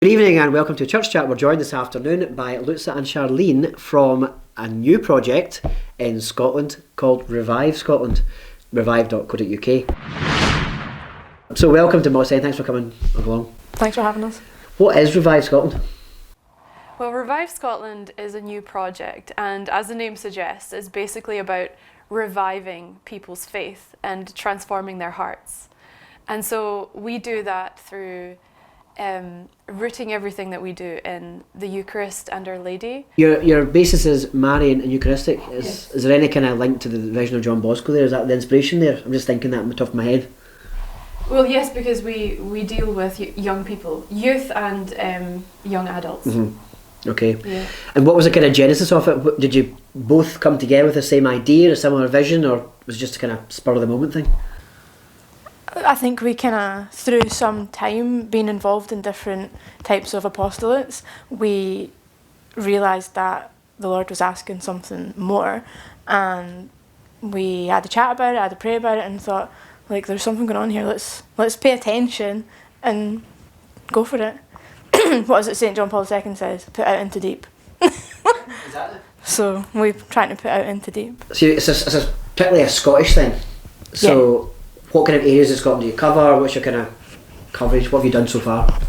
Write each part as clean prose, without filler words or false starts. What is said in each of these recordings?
Good evening and welcome to Church Chat. We're joined this afternoon by Luca and Charlene from a new project in Scotland called Revive Scotland, revive.co.uk. So welcome to Moss End, thanks for coming along. Thanks for having us. What is Revive Scotland? Well, Revive Scotland is a new project, and as the name suggests, it's basically about reviving people's faith and transforming their hearts. And so we do that through rooting everything that we do in the Eucharist and Our Lady. Your basis is Marian and Eucharistic. Is there any kind of link to the vision of John Bosco there? Is that the inspiration there? I'm just thinking that on the top of my head. Well, yes, because we deal with young people, youth and young adults. Mm-hmm. Okay. Yeah. And what was the kind of genesis of it? Did you both come together with the same idea, a similar vision, or was it just a kind of spur of the moment thing? I think we kind of, through some time being involved in different types of apostolates, we realised that the Lord was asking something more, and we had a chat about it, had a pray about it, and thought, like, there's something going on here, let's pay attention and go for it. What is it St. John Paul II says? Put out into deep. Exactly. So we're trying to put out into deep. So it's particularly a Scottish thing. So what kind of areas of Scotland do you cover? What's your kind of coverage? What have you done so far?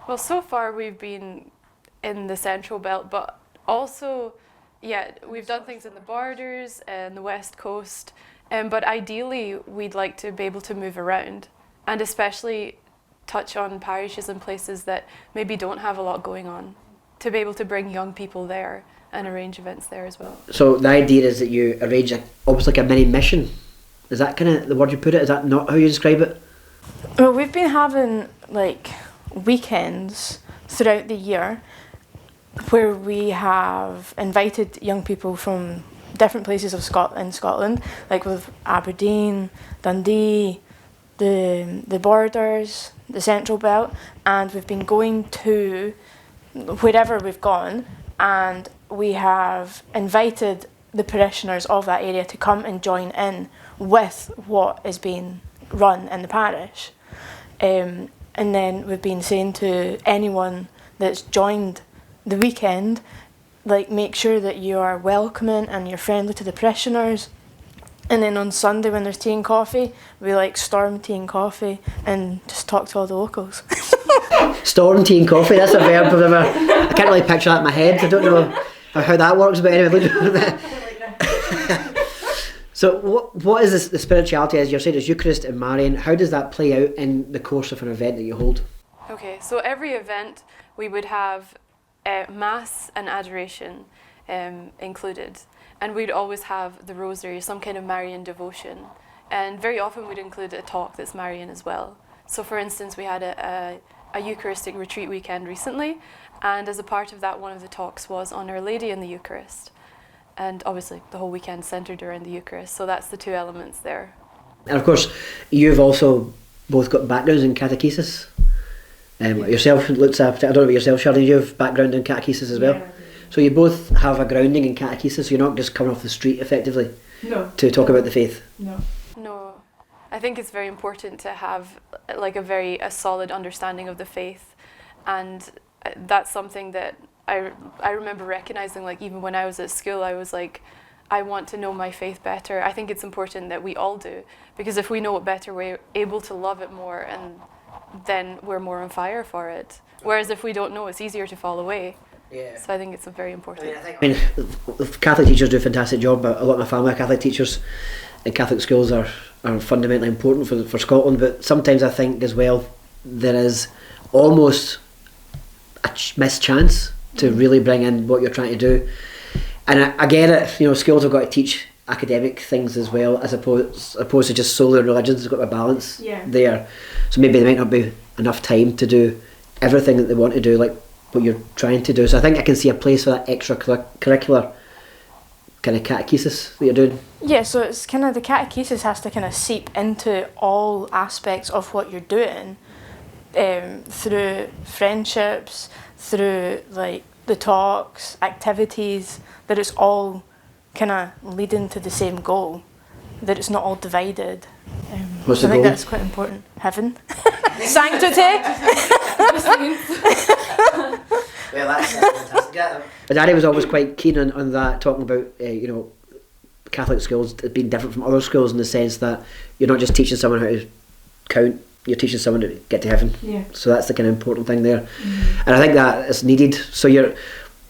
Well, so far we've been in the Central Belt, but also, we've done things in the borders and the West Coast, but ideally we'd like to be able to move around and especially touch on parishes and places that maybe don't have a lot going on, to be able to bring young people there and arrange events there as well. So the idea is that you arrange almost like a mini mission. Is that kind of the word you put it? Is that not how you describe it? Well, we've been having like weekends throughout the year where we have invited young people from different places of Scotland, like with Aberdeen, Dundee, the borders, the Central Belt, and we've been going to wherever we've gone, and we have invited the parishioners of that area to come and join in with what is being run in the parish. And then we've been saying to anyone that's joined the weekend, like, make sure that you are welcoming and you're friendly to the parishioners. And then on Sunday when there's tea and coffee, we like storm tea and coffee and just talk to all the locals. Storm tea and coffee, that's a verb I can't really picture that in my head. I don't know how that works, but anyway. So what is the spirituality, as you're saying, is Eucharist and Marian? How does that play out in the course of an event that you hold? Okay, so every event we would have Mass and adoration included, and we'd always have the Rosary, some kind of Marian devotion, and very often we'd include a talk that's Marian as well. So for instance, we had a Eucharistic retreat weekend recently, and as a part of that, one of the talks was on Our Lady and the Eucharist. And obviously the whole weekend centred around the Eucharist, so that's the two elements there. And of course, you've also both got backgrounds in catechesis. Yourself, Luca, I don't know about yourself, Charlene, you have background in catechesis as well. So you both have a grounding in catechesis, so you're not just coming off the street effectively to talk about the faith. No, I think it's very important to have like a solid understanding of the faith, and that's something that I remember recognising, like, even when I was at school, I was like, I want to know my faith better. I think it's important that we all do, because if we know it better, we're able to love it more, and then we're more on fire for it. Whereas if we don't know, it's easier to fall away. Yeah. So I think it's very important. I mean, Catholic teachers do a fantastic job, but a lot of my family are Catholic teachers, and Catholic schools are fundamentally important for Scotland, but sometimes I think as well there is almost a mischance to really bring in what you're trying to do. And I get it, schools have got to teach academic things as well, as opposed to just solely religion. There's got to be a balance there. So maybe there might not be enough time to do everything that they want to do, like what you're trying to do. So I think I can see a place for that extracurricular kind of catechesis that you're doing. Yeah, so it's kind of, the catechesis has to kind of seep into all aspects of what you're doing, through friendships, through like the talks, activities, that it's all kind of leading to the same goal, that it's not all divided. What's the I goal? think that's quite important. Heaven. Sanctity. My daddy was always quite keen on that, talking about Catholic schools being different from other schools in the sense that you're not just teaching someone how to count, you're teaching someone to get to heaven. Yeah. So that's the kind of important thing there. And I think that is needed. So we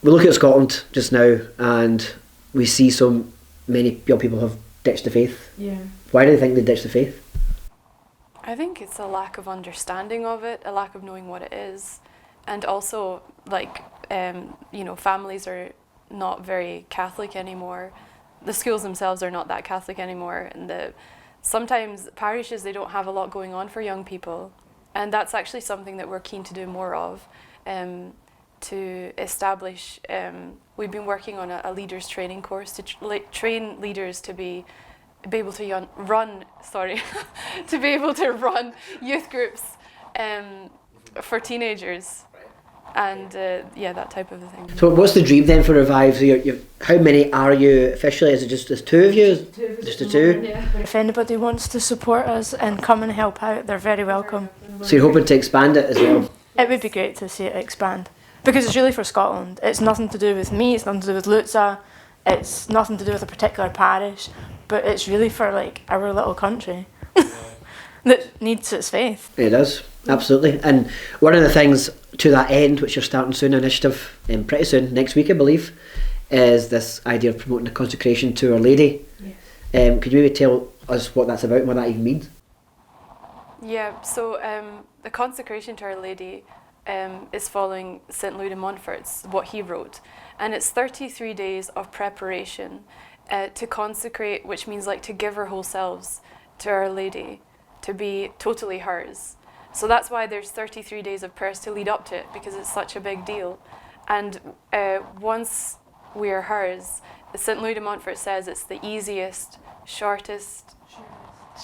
look at Scotland just now and we see so many young people have ditched the faith. Yeah. Why do they think they ditched the faith? I think it's a lack of understanding of it, a lack of knowing what it is, and also families are not very Catholic anymore. The schools themselves are not that Catholic anymore, and sometimes parishes, they don't have a lot going on for young people, and that's actually something that we're keen to do more of, to establish. We've been working on a leaders training course to train leaders to be able to run youth groups for teenagers. And that type of a thing. So what's the dream then for Revive? So how many are you officially? Is it just the two of you? Just the two? Yeah. If anybody wants to support us and come and help out, they're very welcome. So you're hoping to expand it as well? It would be great to see it expand. Because it's really for Scotland. It's nothing to do with me, it's nothing to do with Luca, it's nothing to do with a particular parish, but it's really for our little country that needs its faith. It does, absolutely. And one of the things to that end, which you're starting soon, initiative pretty soon, next week I believe, is this idea of promoting the consecration to Our Lady. Yes. Could you maybe tell us what that's about and what that even means? Yeah, so the consecration to Our Lady is following St. Louis de Montfort's, what he wrote. And it's 33 days of preparation to consecrate, which means to give our whole selves to Our Lady, to be totally hers. So that's why there's 33 days of prayers to lead up to it, because it's such a big deal. And once we are hers, St. Louis de Montfort says it's the easiest, shortest,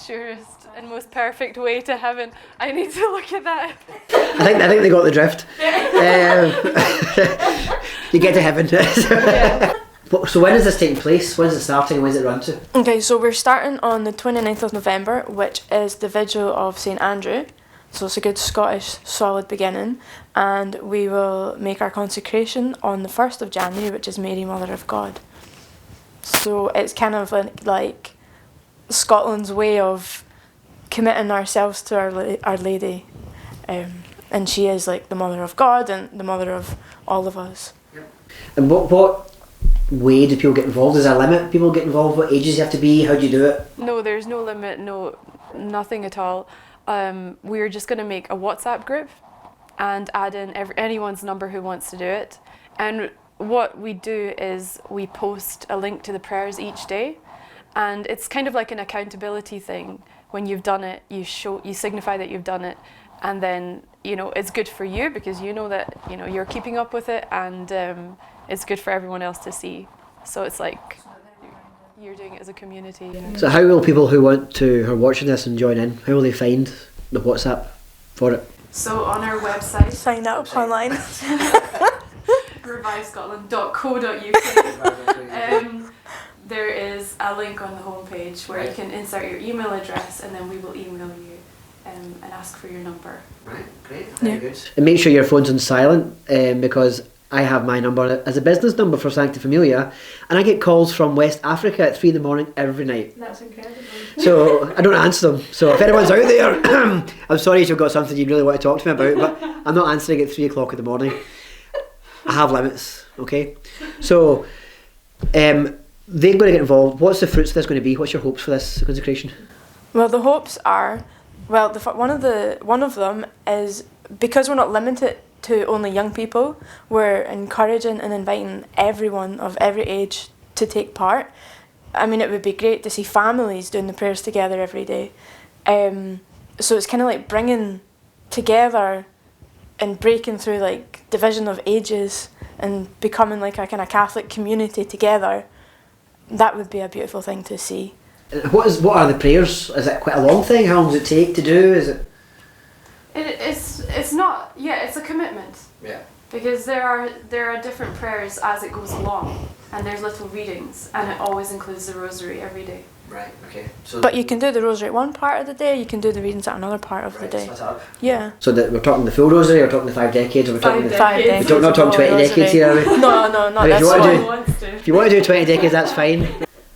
surest and most perfect way to heaven. I need to look at that. I think they got the drift. You get to heaven. So when is this taking place? When is it starting and when does it run to? Okay, so we're starting on the 29th of November, which is the Vigil of St. Andrew. So it's a good Scottish solid beginning. And we will make our consecration on the 1st of January, which is Mary, Mother of God. So it's kind of like Scotland's way of committing ourselves to Our Lady. And she is the Mother of God and the Mother of all of us. And what way do people get involved? Is there a limit people get involved? What ages you have to be? How do you do it? No, there's no limit, nothing at all. We're just going to make a WhatsApp group and add in anyone's number who wants to do it. And what we do is we post a link to the prayers each day, and it's kind of like an accountability thing. When you've done it, you signify that you've done it, and then it's good for you because you know that you're keeping up with it, and it's good for everyone else to see. So it's like you're doing it as a community. So how will people who are watching this and join in, how will they find the WhatsApp for it? So on our website, sign up online. revivescotland.co.uk. There is a link on the homepage where you can insert your email address, and then we will email you and ask for your number. Right, great, very good. And make sure your phone's on silent, because I have my number as a business number for Sancta Familia, and I get calls from West Africa at 3 a.m. every night. That's incredible. So I don't answer them. So if anyone's out there, I'm sorry if you've got something you really want to talk to me about, but I'm not answering at 3 o'clock in the morning. I have limits, okay? So they're going to get involved. What's the fruits of this going to be? What's your hopes for this consecration? Well, the hopes are, one of them is, because we're not limited to only young people, we're encouraging and inviting everyone of every age to take part. I mean, it would be great to see families doing the prayers together every day. So it's kind of like bringing together and breaking through division of ages and becoming a kind of Catholic community together. That would be a beautiful thing to see. What are the prayers? Is it quite a long thing? How long does it take to do? Is it? It's not. Yeah, it's a commitment. Yeah. Because there are different prayers as it goes along, and there's little readings, and it always includes the rosary every day. Right, okay. So But you can do the rosary at one part of the day, you can do the readings at another part of the day. split it up. Yeah. So we're talking the full rosary, or we're talking the 5 decades, or we're talking the... 5 decades. We're not talking 20 decades here, are we? No, not If you this want one. to if you want to do 20 decades, that's fine.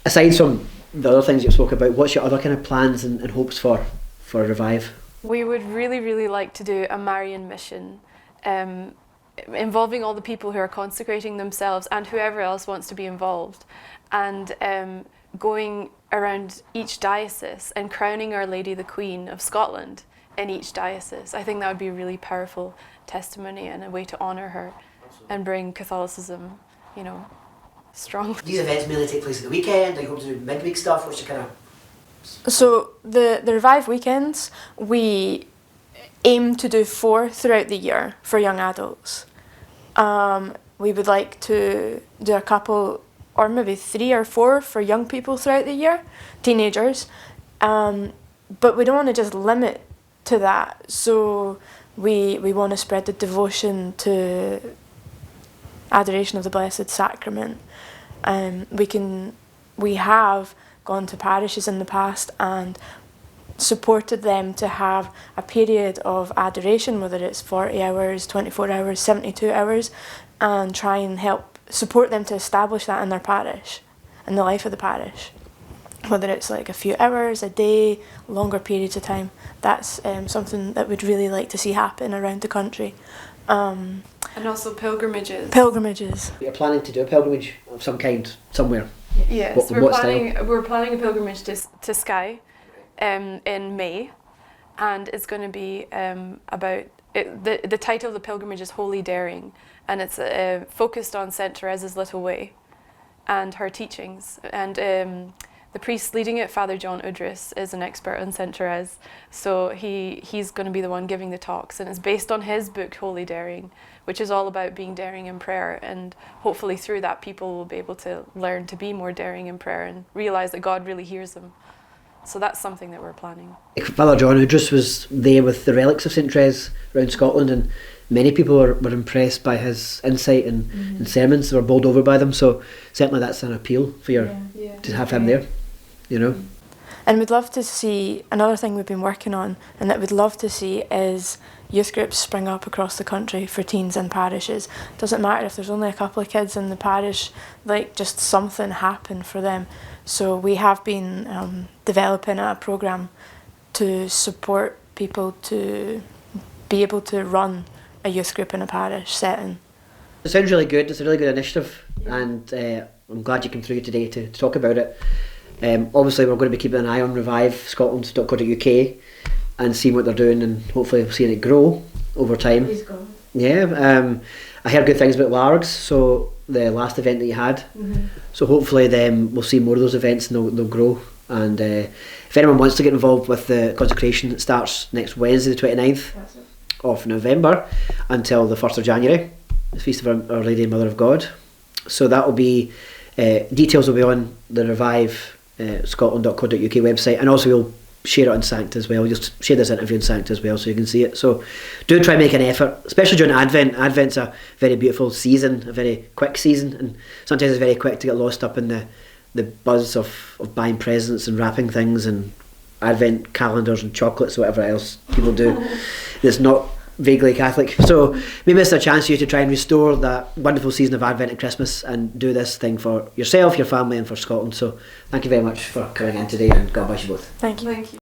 Aside from the other things you spoke about, what's your other kind of plans and hopes for Revive? We would really, really like to do a Marian mission, involving all the people who are consecrating themselves and whoever else wants to be involved, and going around each diocese and crowning Our Lady the Queen of Scotland in each diocese. I think that would be a really powerful testimony and a way to honour her and bring Catholicism, strong. These events mainly take place at the weekend. Are you hope to do midweek stuff? What's your kind of... So the Revive weekends, we aim to do 4 throughout the year for young adults. We would like to do a couple, or maybe 3 or 4 for young people throughout the year, teenagers. But we don't want to just limit to that. So we want to spread the devotion to adoration of the Blessed Sacrament. We have gone to parishes in the past and supported them to have a period of adoration, whether it's 40 hours, 24 hours, 72 hours, and try and help support them to establish that in their parish, in the life of the parish. Whether it's like a few hours, a day, longer periods of time, that's something that we'd really like to see happen around the country. And also pilgrimages. Pilgrimages. You're planning to do a pilgrimage of some kind somewhere? Yes, What we're planning a pilgrimage to Skye in May, and it's going to be about the title of the pilgrimage is Holy Daring, and it's focused on St. Teresa's little way and her teachings, and the priest leading it, Father John Udris, is an expert on St. Therese, so he's going to be the one giving the talks, and it's based on his book Holy Daring, which is all about being daring in prayer, and hopefully through that people will be able to learn to be more daring in prayer and realise that God really hears them. So that's something that we're planning. Father John Udris was there with the relics of St. Therese around Scotland, and many people were impressed by his insight and sermons. They were bowled over by them, so certainly that's an appeal for to have him there, And we'd love to see, another thing we've been working on and that we'd love to see is youth groups spring up across the country for teens in parishes. Doesn't matter if there's only a couple of kids in the parish, like just something happen for them. So we have been developing a programme to support people to be able to run a youth group in a parish setting. It sounds really good. It's a really good initiative, and I'm glad you came through today to talk about it. Obviously we're going to be keeping an eye on revivescotland.co.uk and seeing what they're doing, and hopefully seeing it grow over time. Yeah, I heard good things about Largs, so the last event that you had. So hopefully then we'll see more of those events and they'll grow. And if anyone wants to get involved with the consecration, it starts next Wednesday the 29th of November until the 1st of January, the Feast of Our Lady and Mother of God. So that will be, details will be on the Revive Scotland.co.uk website, and also we'll share it on Sancta as well. Just share this interview on Sancta as well so you can see it. So do try and make an effort, especially during Advent. Advent's a very beautiful season, a very quick season, and sometimes it's very quick to get lost up in the buzz of buying presents and wrapping things and Advent calendars and chocolates, whatever else people do that's not vaguely Catholic. So maybe it's a chance for you to try and restore that wonderful season of Advent and Christmas and do this thing for yourself, your family and for Scotland. So thank you very much for coming in today, and God bless you both. Thank you. Thank you.